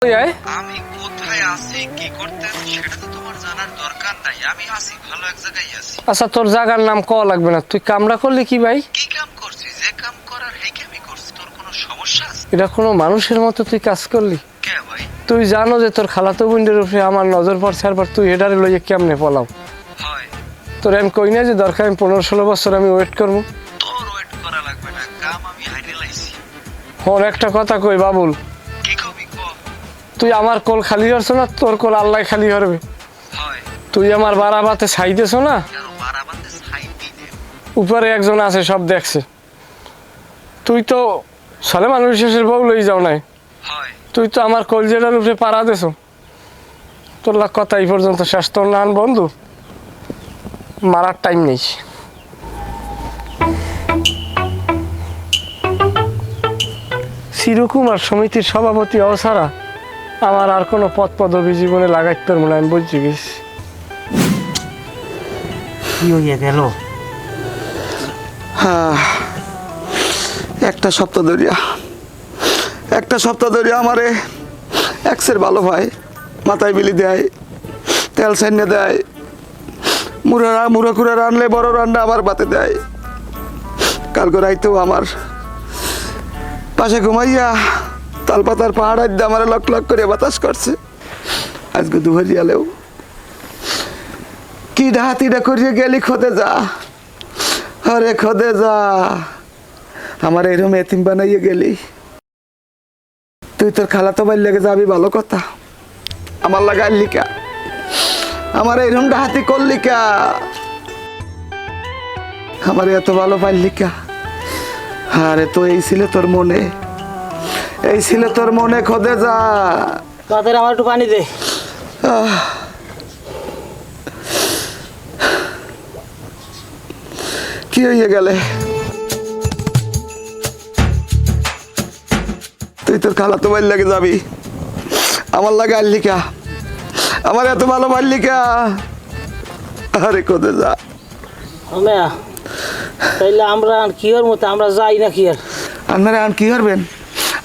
আমি কোথায় আছি কি করতেছি সেটা তো তোমার জানার দরকার নাই। আমি আছি ভালো এক জায়গায় আছি। আচ্ছা তোর জায়গার নাম কওয়া লাগবে না, তুই কামড়া করলি কি ভাই? কি কাম করছি? যে কাম করার এই কামই করছি। তোর কোনো সমস্যা আছে? এটা কোনো মানুষের মতো তুই কাজ করলি? কে ভাই? তুই জানো যে তোর খালাতো বোনের উপরে আমার নজর পড়ছে, আর তুই এটারে লইয়ে কেমনে পলাও? হয় তোর আমি কই না যে দরকার আমি 15-16 বছর আমি ওয়েট করবো? তোর ওয়েট করা লাগবে না, কাম আমি হাইরে লাইছি। ওর একটা কথা কই বাবুল, কি কবি ক? তুই আমার কোল খালি হরছ না, তোর কোল আল্লাহ খালি হরবে। হয় তুই আমার বারাবাতে ছাইতেছ না, কেন বারাবাতে ছাই দিতে? উপরে একজন আছে সব দেখছে। তুই তো সালে মানুষ শেষের বউ লই যাও নাই, হয় তুই তো আমার কলজেটার উপরে পাড়া দেছ। তোর লাগ কথা এই পর্যন্ত শেষ, তোর নান বন্ধু মারার টাইম নেই। চিরকুমার সমিতির সভাপতি অসারা আমার আর কোনো পদ পদবি জীবনে লাগাইতে পারবো না, আমি বুঝছি গেছি। কি হইয়া গেল? একটা সপ্তাহ ধরিয়া আমারে এক্সের ভালো ভাই মাথায় বিলি দেয়, তেল সাইনে দেয়, মুড়া কুড়া রানলে বড় রান্না আমার বাতে দেয়। কালকে রাইতেও আমার পাশে ঘুমাইয়া তালপাতার পাহাড় দিয়ে আমার লক লক করে বাতাস করছে। আজকে দুহারিয়ালেও কি ডাহাতিটা করিয়ে গেলি খোদে যা, আরে খোদে যা, আমার এরম এতিম বানাইয়ে গেলি। তুই তোর খালাতো ভাই লেগে যাবি ভালো কথা, আমার লাগা আল্লিকা, আমার এরম ডাহাতি করলিকা, আমার এত ভালো পাইলিকা। আরে তো এই ছিল তোর মনে, এই ছিল তোর মনে খোদে যা। তাদের আমার একটু পানি দে। কি হইয়া গেলে? তুই তোর খালাতো ভাই লেগে যাবি, আমার লাগা আল্লিকা, আমার এত ভালো পাইলিকা। আরে খোদে যা। মেয়া তাইলে আমরা কি হর মতো আমরা যাই না কি আর? আপনারা এখন কি করবেন?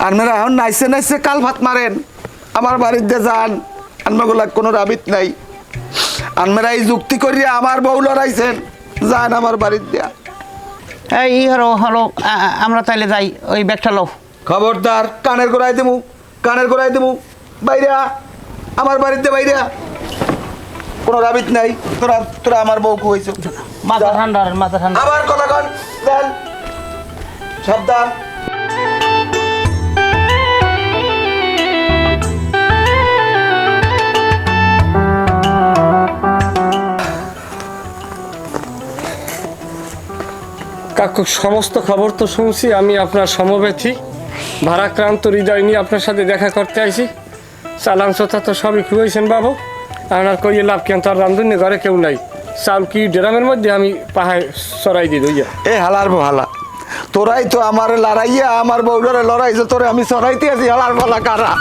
আপনারা এখন নাইসে কাল ভাত মারেন, আমার বাড়িতে যান, আনমাগুলা কোনো রাবিত নাই। আপনারা এই যুক্তি করিয়া আমার বউ লড়াইছেন, যান আমার বাড়ির দিয়া। এই হলো হলো আমরা তাইলে যাই, ওই ব্যাগটা লো। খবরদার, কানের গোড়ায় দেবো বাইরা, আমার বাড়িতে বাইরা, কোনো রাবিত নাই। তোরা আমার বউ কইছ, মাথা ঠান্ডা মাথা ঠান্ডা। আমার কথা কন, দেন সাবধান। কাকু সমস্ত খবর তো শুনছি, আমি আপনার সমব্যথী ভারাক্রান্ত হৃদয় নিয়ে আপনার সাথে দেখা করতে আইছি। চালান চোথা তো সবই খুঁয়েছেন বাবু, আপনার কইয়ে লাভ কেন? তার রান্ধুনি ঘরে কেউ নাই, চাউল কি ড্রামের মধ্যে আমি পাহাড় চড়াই দিই দইয়া। এ হালার হালা, তোরাই তো আমার লড়াইয়া আমার বউডারে লড়াইছে, তোরে আমি চড়াইতে আছি, হালার ভালা কারা।